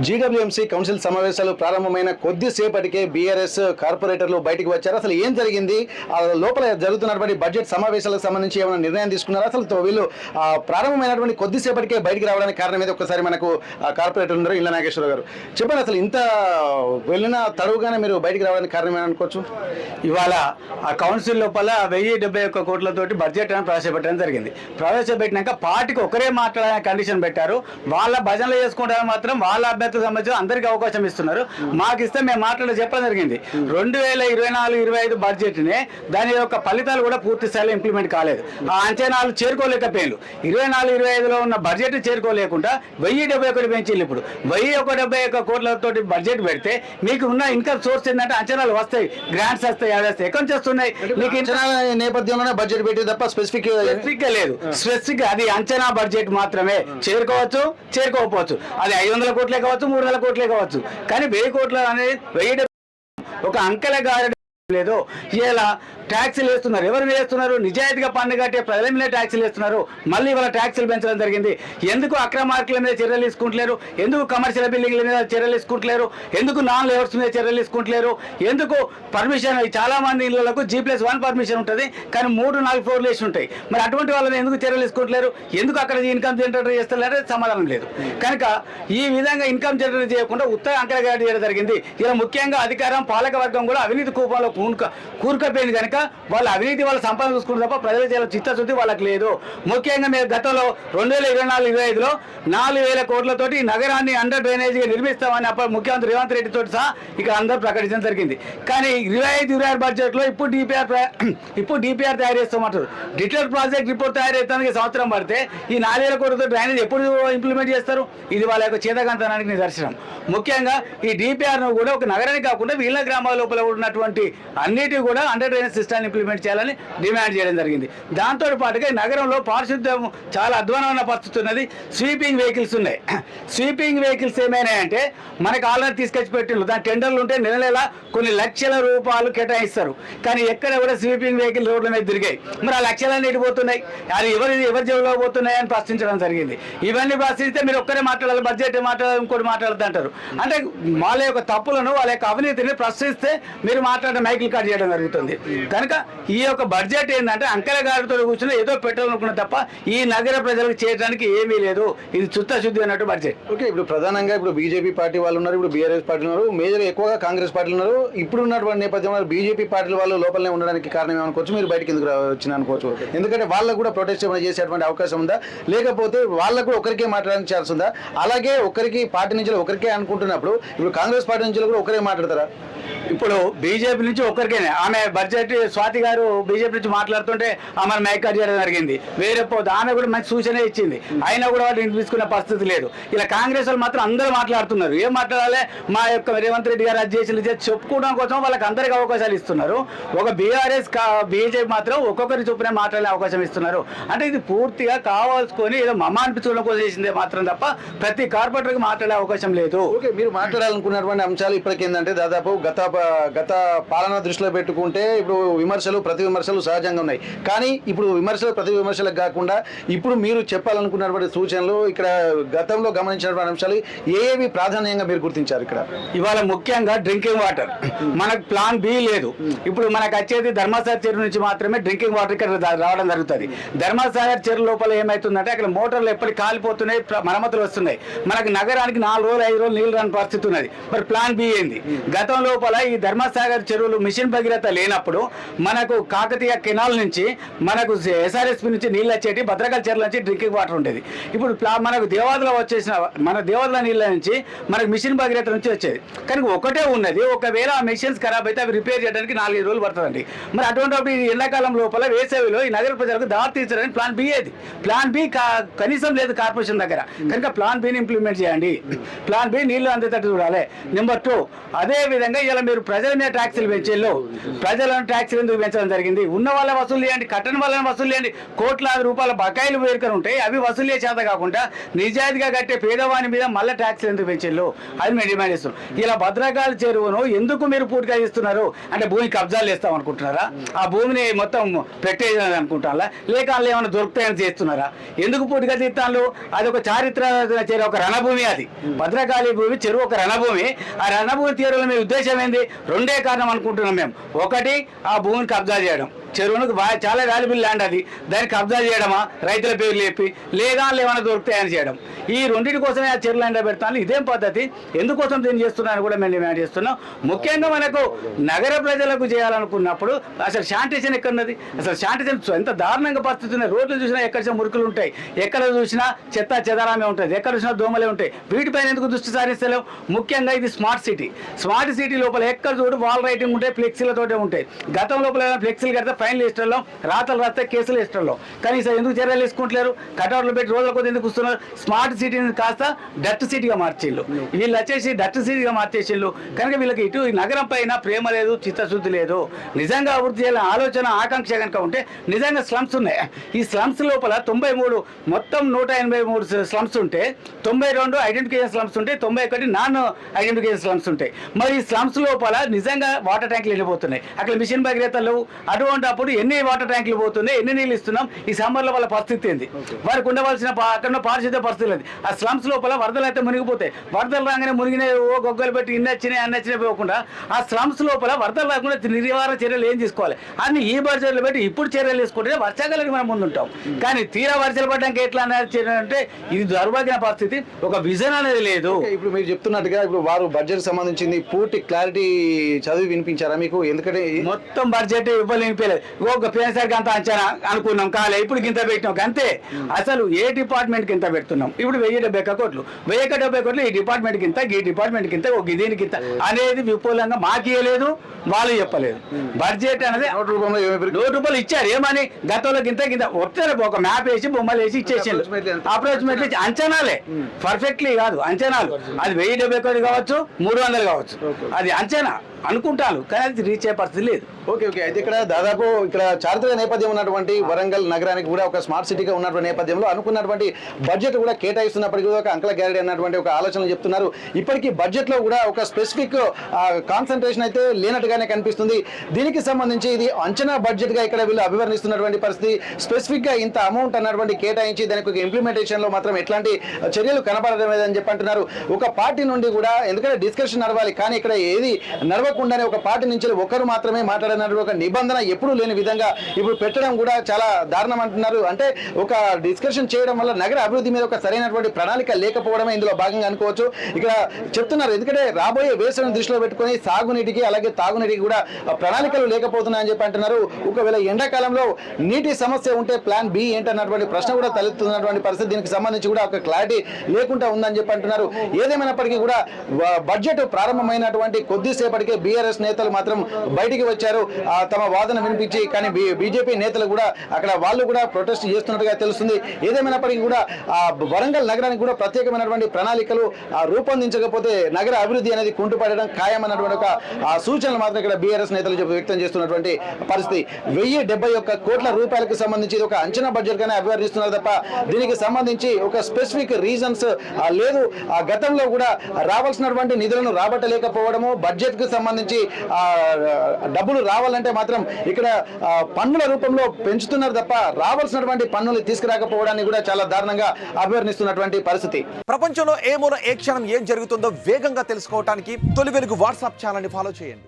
GWMC council సమావేశాలు ప్రారంభమైన కొద్దిసేపటికే BRS కార్పొరేటర్లు బయటికి వచ్చారు. అసలు ఏం జరిగింది, లోపల జరుగుతున్నటువంటి బడ్జెట్ సమావేశాలకు సంబంధించి ఏమైనా నిర్ణయం తీసుకున్నారు? అసలు వీళ్ళు ప్రారంభమైనటువంటి కొద్దిసేపటికే బయటికి రావడానికి కారణం ఏదో ఒక్కసారి మనకు కార్పొరేటర్ ఉన్నారు ఇళ్ళ నాగేశ్వర గారు చెప్పండి. అసలు ఇంత వెళ్ళిన తడువుగానే మీరు బయటికి రావడానికి కారణం ఏమనుకోవచ్చు? ఇవాళ ఆ కౌన్సిల్ లోపల 1071 కోట్లతోటి బడ్జెట్ అని ప్రవేశపెట్టడం జరిగింది. ప్రవేశపెట్టినాక పార్టీకి ఒకరే మాట్లాడే కండిషన్ పెట్టారు. వాళ్ళ భజనలు చేసుకుంటారని మాత్రం వాళ్ళ అభ్యర్థులకు సంబంధించి అందరికీ అవకాశం ఇస్తున్నారు. మాకు ఇస్తే మేము మాట్లాడే చెప్పడం జరిగింది. 2024-25 బడ్జెట్నే దాని యొక్క ఫలితాలు కూడా పూర్తి స్థాయిలో ఇంప్లిమెంట్ కాలేదు. ఆ అంచనాలు చేరుకోలేకపోయారు. 24-25లో ఉన్న బడ్జెట్ చేరుకోలేకుండా 1071 పెంచిల్లు. ఇప్పుడు 1071 కోట్లతోటి బడ్జెట్ పెడితే మీకు ఉన్న ఇన్కమ్ సోర్స్ ఏంటంటే అంచనాలు వస్తాయి, గ్రాంట్స్ వస్తాయి, అవి వస్తాయి. ఎక్కడి నుంచి వస్తున్నాయి? మీకు నేపథ్యంలోనే బడ్జెట్ పెట్టి తప్ప స్పెసిఫిక్ గా లేదు. స్పెసిఫిక్ అది అంచనా బడ్జెట్ మాత్రమే. చేరుకోవచ్చు, చేరుకోకపోవచ్చు. అది 500 కోట్లే కావచ్చు, 300 కోట్లే కావచ్చు. కానీ 1000 కోట్ల అనేది 1000 ఒక అంకెల గారి లేదు. ఇలా ట్యాక్సీలు వేస్తున్నారు. ఎవరు వేస్తున్నారు? నిజాయితీగా పన్ను కట్టే ప్రజల మీద ట్యాక్సీలు వేస్తున్నారు. మళ్ళీ వాళ్ళ ట్యాక్సీలు పెంచడం జరిగింది. ఎందుకు అక్రమార్కుల మీద చర్యలు తీసుకుంటలేరు? ఎందుకు కమర్షియల్ బిల్డింగ్ల మీద చర్యలు తీసుకుంటలేరు? ఎందుకు నాన్ లేవర్స్ మీద చర్యలు తీసుకుంటలేరు? ఎందుకు పర్మిషన్ చాలా మంది ఇళ్లకు G+1 పర్మిషన్ ఉంటుంది, కానీ 3-4 ఫ్లోర్లు వేసి ఉంటాయి. మరి అటువంటి వాళ్ళని ఎందుకు చర్యలు తీసుకుంటలేరు? ఎందుకు అక్కడ ఇన్కమ్ జనరేట్ చేస్తలేరు? సమాధానం లేదు. కనుక ఈ విధంగా ఇన్కమ్ జనరేట్ చేయకుండా ఉత్తర అంకెల గాడి చేయడం జరిగింది. ఇలా ముఖ్యంగా అధికారం పాలక వర్గం కూడా అవినీతి కూపంలో కూరుకపోయింది. కనుక వాళ్ళ అవినీతి వాళ్ళ సంపద చూసుకుంటే తప్ప ప్రజల చేయాలి చిత్తశుద్ధి వాళ్ళకి లేదు. ముఖ్యంగా మేము గతంలో 2024-25లో 4000 కోట్లతోటి నగరాన్ని అండర్ డ్రైనేజీగా నిర్మిస్తామని అప్పుడు ముఖ్యమంత్రి రేవంత్ రెడ్డి తోటి సహా ఇక అందరూ ప్రకటించడం జరిగింది. కానీ 25-26 బడ్జెట్లో ఇప్పుడు డిపిఆర్ తయారు చేస్తామంటారు. డీటెయిల్ ప్రాజెక్ట్ రిపోర్ట్ తయారైతానికి సంవత్సరం పడితే ఈ 4000 కోట్లతో డ్రైనేజ్ ఎప్పుడు ఇంప్లిమెంట్ చేస్తారు? ఇది వాళ్ళ యొక్క చేతకంతనానికి నిదర్శనం. ముఖ్యంగా ఈ డిపిఆర్ను కూడా ఒక నగరానికి కాకుండా వీళ్ళ గ్రామాల లోపల ఉన్నటువంటి అన్నిటి కూడా అండర్ డ్రైనేజ్ సిస్టమ్ ఇంప్లిమెంట్ చేయాలని డిమాండ్ చేయడం జరిగింది. దాంతో పాటుగా నగరంలో పారిశుద్ధ్యం చాలా అధ్వానమైన పరిస్థితి ఉన్నది. స్వీపింగ్ వెహికల్స్ ఉన్నాయి. స్వీపింగ్ వెహికల్స్ ఏమైనాయంటే మనకు ఆల్రెడీ తీసుకొచ్చి పెట్టిండ్రు. దాని టెండర్లు ఉంటే నెల కొన్ని లక్షల రూపాయలు కేటాయిస్తారు. కానీ ఎక్కడ కూడా స్వీపింగ్ వెహికల్ రోడ్ల మీద తిరిగాయి. మరి ఆ లక్షలన్నీ ఎడిపోతున్నాయి. అది ఎవరి జేబులో పోతున్నాయి అని ప్రశ్నించడం జరిగింది. ఇవన్నీ ప్రశ్నిస్తే మీరు ఒక్కరే మాట్లాడాలి, బడ్జెట్ మాట్లాడాలి, ఇంకోటి మాట్లాడద్దు అంటారు. అంటే వాళ్ళ యొక్క తప్పులను వాళ్ళ యొక్క అవినీతిని ప్రశ్నిస్తే మీరు మాట్లాడే మైకిల్ కార్డ్ చేయడం జరుగుతుంది. కనుక ఈ యొక్క బడ్జెట్ ఏంటంటే అంకెల గారితో కూర్చొని ఏదో పెట్టాలనుకున్న తప్ప ఈ నగర ప్రజలకు చేయడానికి ఏమీ లేదు. ఇది చిత్తశుద్ధి అన్నట్టు బడ్జెట్. ఓకే, ఇప్పుడు ప్రధానంగా ఇప్పుడు బీజేపీ పార్టీ వాళ్ళు ఉన్నారు, ఇప్పుడు బీఆర్ఎస్ పార్టీ ఉన్నారు, మేజర్ ఎక్కువగా కాంగ్రెస్ పార్టీలు ఉన్నారు. ఇప్పుడు ఉన్నటువంటి నేపథ్యంలో బీజేపీ పార్టీల వాళ్ళు లోపలనే ఉండడానికి కారణం ఏమనుకోవచ్చు? మీరు బయటకి ఎందుకు వచ్చిన అనుకోవచ్చు? ఎందుకంటే వాళ్ళకు కూడా ప్రొటెస్ట్ ఏమైనా చేసేటువంటి అవకాశం ఉందా? లేకపోతే వాళ్ళకు ఒకరికే మాట్లాడడానికి ఛాన్స్ ఉందా? అలాగే ఒకరికి పార్టీ నుంచి ఒకరికే అనుకుంటున్నప్పుడు ఇప్పుడు కాంగ్రెస్ పార్టీ నుంచి కూడా ఒకరే మాట్లాడతారా? ఇప్పుడు బీజేపీ నుంచి ఒక్కరికైనా ఆమె బడ్జెట్ స్వాతి గారు బీజేపీ నుంచి మాట్లాడుతుంటే ఆమె మైకాట్ చేయడం జరిగింది. వేరే పోతే ఆమె కూడా మంచి సూచన ఇచ్చింది. అయినా కూడా వాళ్ళు తీసుకునే పరిస్థితి లేదు. ఇలా కాంగ్రెస్ వాళ్ళు మాత్రం అందరూ మాట్లాడుతున్నారు. ఏం మాట్లాడాలి? మా యొక్క రేవంత్ రెడ్డి గారు అది చేసి చెప్పుకోవడం కోసం వాళ్ళకి అందరికీ అవకాశాలు ఇస్తున్నారు. ఒక బీఆర్ఎస్ బీజేపీ మాత్రం ఒక్కొక్కరి చొప్పున మాట్లాడే అవకాశం ఇస్తున్నారు. అంటే ఇది పూర్తిగా కావాల్సుకొని ఏదో మమ్మ అనిపించడం కోసం చేసిందే మాత్రం తప్ప ప్రతి కార్పొరేటర్కి మాట్లాడే అవకాశం లేదు. ఓకే, మీరు మాట్లాడాలనుకున్నటువంటి అంశాలు ఇప్పటికేందంటే దాదాపు గత పాలన దృష్టిలో పెట్టుకుంటే ఇప్పుడు విమర్శలు ప్రతి విమర్శలు సహజంగా ఉన్నాయి. కానీ ఇప్పుడు విమర్శలు ప్రతి విమర్శలకు కాకుండా ఇప్పుడు మీరు చెప్పాలనుకున్నటువంటి సూచనలు ఇక్కడ గతంలో గమనించినటువంటి అంశాలు ఏవి ప్రాధాన్యంగా మీరు గుర్తించారు? ఇక్కడ ఇవాళ ముఖ్యంగా డ్రింకింగ్ వాటర్ మనకు ప్లాన్ బి లేదు. ఇప్పుడు మనకు వచ్చేది ధర్మసాగర్ చెరువు నుంచి మాత్రమే డ్రింకింగ్ వాటర్ ఇక్కడ రావడం జరుగుతుంది. ధర్మసాగర్ చెరువు లోపల ఏమవుతుందంటే అక్కడ మోటార్లు ఎప్పటికీ కాలిపోతున్నాయి, మరమ్మతులు వస్తున్నాయి. మనకు నగరానికి 4 రోజులు 5 రోజులు నీళ్ళు రాని పరిస్థితి ఉన్నది. మరి ప్లాన్ బి ఏంది? గతం లోపల ఈ ధర్మసాగర్ చెరువులు మిషన్ భగీరథ లేనప్పుడు మనకు కాకతీయ కెనాల్ నుంచి మనకు SRSP నుంచి నీళ్ళు వచ్చేటి, భద్రకాళి చెరువుల నుంచి డ్రింకింగ్ వాటర్ ఉండేది. ఇప్పుడు మనకు దేవాదుల వచ్చేసిన మన దేవాదుల నీళ్ళ నుంచి మనకు మిషన్ భగీరథ నుంచి వచ్చేది. కానీ ఒకటే ఉన్నది. ఒకవేళ ఆ మిషన్స్ ఖరాబ్ అయితే అవి రిపేర్ చేయడానికి 4-5 రోజులు పడుతుందండి. మరి అటువంటిప్పుడు ఈ ఎండాకాలం లోపల వేసవిలో ఈ నగర ప్రజలకు దారి తీర్చడానికి ప్లాన్ బి ఏది? ప్లాన్ బి కనీసం లేదు కార్పొరేషన్ దగ్గర. కనుక ప్లాన్ బిని ఇంప్లిమెంట్ చేయండి. ప్లాన్ బి నీళ్లు అందేటట్టు చూడాలి. నెంబర్ 2, అదే విధంగా ఇలా మీరు ప్రజల మీద ట్యాక్సీలు పెంచి పెంచిల్లో ప్రజలను ట్యాక్సీలు ఎందుకు పెంచడం జరిగింది? ఉన్న వాళ్ళ వసూలు చేయండి, కట్టని వాళ్ళని వసూలు చేయండి. కోట్లాది రూపాయల బకాయిలు పేరుకొని ఉంటాయి, అవి వసూలు చేసే చేత కాకుండా నిజాయితీగా కట్టే పేదవాని మీద మళ్ళీ ట్యాక్సీలు ఎందుకు పెంచిల్లో? అది మేము డిమాండ్ చేస్తున్నాం. ఇలా భద్రకాళి చెరువును ఎందుకు మీరు పూర్తిగా ఇస్తున్నారు అంటే భూమి కబ్జాలు చేస్తాం అనుకుంటున్నారా? ఆ భూమిని మొత్తం పెట్టేయాలని అనుకుంటారా? లేక వాళ్ళు ఏమైనా దొరుకుతాయని చేస్తున్నారా? ఎందుకు పూర్తిగా తీస్తాను? అది ఒక చారిత్రక చెరువు, ఒక రణభూమి. అది భద్రకాళి భూమి చెరువు ఒక రణభూమి. ఆ రణభూమి తీరులో మీ ఉద్దేశం ఏంది? రెండే కారణం అనుకుంటున్నాం మేము. ఒకటి, ఆ భూమిని కబ్జా చేయడం, చెరువును చాలా వాల్యుబుల్ ల్యాండ్ అది, దాన్ని కబ్జా చేయడమా, రైతుల పేర్లు చెప్పి, లేదా ఏమైనా దొరుకుతాయని చేయడం. ఈ రెండింటి కోసమే ఆ చెరువు ల్యాండ్ పెడతాను. ఇదేం పద్ధతి? ఎందుకోసం దీన్ని చేస్తున్నాను కూడా మేము డిమాండ్ చేస్తున్నాం. ముఖ్యంగా మనకు నగర ప్రజలకు చేయాలనుకున్నప్పుడు అసలు శానిటేషన్ ఎక్కడున్నది? అసలు శానిటేషన్ ఎంత దారుణంగా పరిస్థితి ఉన్నాయి. రోడ్లు చూసినా ఎక్కడ చూసినా మురుకులు ఉంటాయి, ఎక్కడ చూసినా చెత్త చెదారామే ఉంటుంది, ఎక్కడ చూసినా దోమలే ఉంటాయి. వీటిపైన ఎందుకు దృష్టి సారిస్తలేవు? ముఖ్యంగా ఇది స్మార్ట్ సిటీ. స్మార్ట్ సిటీ లోపల ఎక్కడ చూడు వాల్ రైటింగ్ ఉంటాయి, ఫ్లెక్సీలతోటే ఉంటాయి. గతం లోపల ఫ్లెక్సీలు కడితే ఫైన్ లిస్టుల్లో రాతలు రాస్తే కేసులు లిస్టుల్లో కనీసం ఎందుకు చర్యలు తీసుకుంటలేరు? కటౌట్లు పెట్టి రోజుల కొద్ది ఎందుకు వస్తున్నారు? స్మార్ట్ సిటీని కాస్త డర్ట్ సిటీగా మార్చిళ్ళు. వీళ్ళు వచ్చేసి డర్ట్ సిటీగా మార్చేసిళ్ళు. కనుక వీళ్ళకి ఇటు ఈ నగరం పైన ప్రేమ లేదు, చిత్తశుద్ధి లేదు. నిజంగా అభివృద్ధి చేయాలని ఆలోచన ఆకాంక్ష కనుక ఉంటే నిజంగా స్లమ్స్ ఉన్నాయి. ఈ స్లమ్స్ లోపల 93 మొత్తం 183 స్లమ్స్ ఉంటే 92 ఐడెంటిఫికేషన్ స్లమ్స్ ఉంటాయి, 91 నాన్ ఐడెంటిఫికేషన్ స్లమ్స్ ఉంటాయి. మరి ఈ స్లమ్స్ లోపల నిజంగా వాటర్ ట్యాంకులు వెళ్ళిపోతున్నాయి. అక్కడ మిషన్ భగీరథలు లేవు. అప్పుడు ఎన్ని వాటర్ ట్యాంకులు పోతున్నాయి, ఎన్ని నీళ్ళు ఇస్తున్నాం? ఈ సమ్మర్లో వాళ్ళ పరిస్థితి ఏంది? వారికి ఉండవలసిన అక్కడ పారిశుద్ధ్య పరిస్థితి లేదు. ఆ స్లమ్స్ లోపల వరదలు అయితే మునిగిపోతాయి. వరదలు రాగానే మునిగిన గొగ్గలు పెట్టి ఇన్ని వచ్చినాయి పోకుండా ఆ స్లమ్స్ లోపల వరదలు రాకుండా నివారణ చర్యలు ఏం తీసుకోవాలి అని ఈ బడ్జెట్లు పెట్టి ఇప్పుడు చర్యలు తీసుకుంటే వర్షాకాలానికి మనం ముందుంటాం. కానీ తీరా వర్షాలు పడడానికి ఎట్లా అంటే ఇది దౌర్భాగ్య పరిస్థితి. ఒక విజన్ అనేది లేదు. ఇప్పుడు మీరు చెప్తున్నట్టుగా ఇప్పుడు వారు బడ్జెట్ సంబంధించింది పూర్తి క్లారిటీ చదివి వినిపించారా మీకు? ఎందుకంటే మొత్తం బడ్జెట్ ఇవ్వలేదు. పోయినసరికి అంత అంచనా అనుకున్నాం, కాలే ఇప్పుడు గింత పెట్టినాం అంతే. అసలు ఏ డిపార్ట్మెంట్ కింద పెడుతున్నాం? ఇప్పుడు 1070 కోట్లు, 1070 కోట్లు ఈ డిపార్ట్మెంట్ కింద, ఈ డిపార్ట్మెంట్ కింద, ఒక దీని కింద అనేది విపులంగా మాకియలేదు, వాళ్ళు చెప్పలేదు. బడ్జెట్ అనేది ₹100 ఇచ్చారు. ఏమని? గతంలో గింత వస్తారు, ఒక మ్యాప్ వేసి బొమ్మలు వేసి ఇచ్చేసిండు. అప్రాక్సిమేట్లీ అంచనాలే, పర్ఫెక్ట్లీ కాదు అంచనాలు. అది 1070 కోట్లు కావచ్చు, 300 కావచ్చు, అది అంచనా అనుకుంటాను, కానీ అది రీచ్ అయ్యే పరిస్థితి లేదు. ఓకే. అయితే ఇక్కడ దాదాపు ఇక్కడ చారిత్రక నేపథ్యం ఉన్నటువంటి వరంగల్ నగరానికి కూడా ఒక స్మార్ట్ సిటీగా ఉన్నటువంటి నేపథ్యంలో అనుకున్నటువంటి బడ్జెట్ కూడా కేటాయిస్తున్నప్పటికీ ఒక అంకల గ్యారెంటీ అన్నటువంటి ఒక ఆలోచన చెప్తున్నారు. ఇప్పటికీ బడ్జెట్లో కూడా ఒక స్పెసిఫిక్ కాన్సన్ట్రేషన్ అయితే లేనట్టుగానే కనిపిస్తుంది. దీనికి సంబంధించి ఇది అంచనా బడ్జెట్గా ఇక్కడ వీళ్ళు అభివర్ణిస్తున్నటువంటి పరిస్థితి. స్పెసిఫిక్గా ఇంత అమౌంట్ అన్నటువంటి కేటాయించి దానికి ఒక ఇంప్లిమెంటేషన్లో మాత్రం ఎట్లాంటి చర్యలు కనబడడం లేదని చెప్పి అంటున్నారు. ఒక పార్టీ నుండి కూడా, ఎందుకంటే డిస్కషన్ నడవాలి, కానీ ఇక్కడ ఏది నడవకుండానే ఒక పార్టీ నుంచి ఒకరు మాత్రమే మాట్లాడారు ఒక నిబంధన ఎప్పుడూ లేని విధంగా ఇప్పుడు పెట్టడం కూడా చాలా దారుణం అంటున్నారు. అంటే ఒక డిస్కషన్ చేయడం వల్ల నగర అభివృద్ధి మీద ఒక సరైనటువంటి ప్రణాళిక లేకపోవడమే ఇందులో భాగంగా అనుకోవచ్చు. ఇక్కడ చెప్తున్నారు, ఎందుకంటే రాబోయే వేసవిని దృష్టిలో పెట్టుకొని సాగునీటికి అలాగే తాగునీటికి కూడా ప్రణాళికలు లేకపోతున్నాయని చెప్పి అంటున్నారు. ఒకవేళ ఎండాకాలంలో నీటి సమస్య ఉంటే ప్లాన్ బి ఏంటన్నటువంటి ప్రశ్న కూడా తలెత్తుతున్నటువంటి పరిస్థితి. దీనికి సంబంధించి కూడా ఒక క్లారిటీ లేకుండా ఉందని చెప్పి అంటున్నారు. ఏదేమైనప్పటికీ కూడా బడ్జెట్ ప్రారంభమైనటువంటి కొద్దిసేపటికే బీఆర్ఎస్ నేతలు మాత్రం బయటికి వచ్చారు, తమ వాదన వినిపించి. కానీ బీజేపీ నేతలు కూడా అక్కడ వాళ్ళు కూడా ప్రొటెస్ట్ చేస్తున్నట్టుగా తెలుస్తుంది. ఏదేమైనప్పటికీ కూడా వరంగల్ నగరానికి కూడా ప్రత్యేకమైనటువంటి ప్రణాళికలు రూపొందించకపోతే నగర అభివృద్ధి అనేది కుంటుపడడం ఖాయమన్నటువంటి ఒక సూచనలు మాత్రం ఇక్కడ బీఆర్ఎస్ నేతలు వ్యక్తం చేస్తున్నటువంటి పరిస్థితి. 1071 కోట్ల రూపాయలకు సంబంధించి ఒక అంచనా బడ్జెట్ గానే అభివర్ణిస్తున్నారు తప్ప దీనికి సంబంధించి ఒక స్పెసిఫిక్ రీజన్స్ లేదు. గతంలో కూడా రావాల్సినటువంటి నిధులను రాబట్టలేకపోవడము, బడ్జెట్ కు సంబంధించి డబ్బులు రావాలంటే మాత్రం ఇక్కడ పన్నుల రూపంలో పెంచుతున్నారు తప్ప రావాల్సినటువంటి పన్నులు తీసుకురాకపోవడాన్ని కూడా చాలా దారుణంగా అభివర్ణిస్తున్నటువంటి పరిస్థితి. ప్రపంచంలో ఏ మూల ఏ క్షణం ఏం జరుగుతుందో వేగంగా తెలుసుకోవడానికి తొలి వెలుగు వాట్సాప్ ఛానల్ ని ఫాలో చేయండి.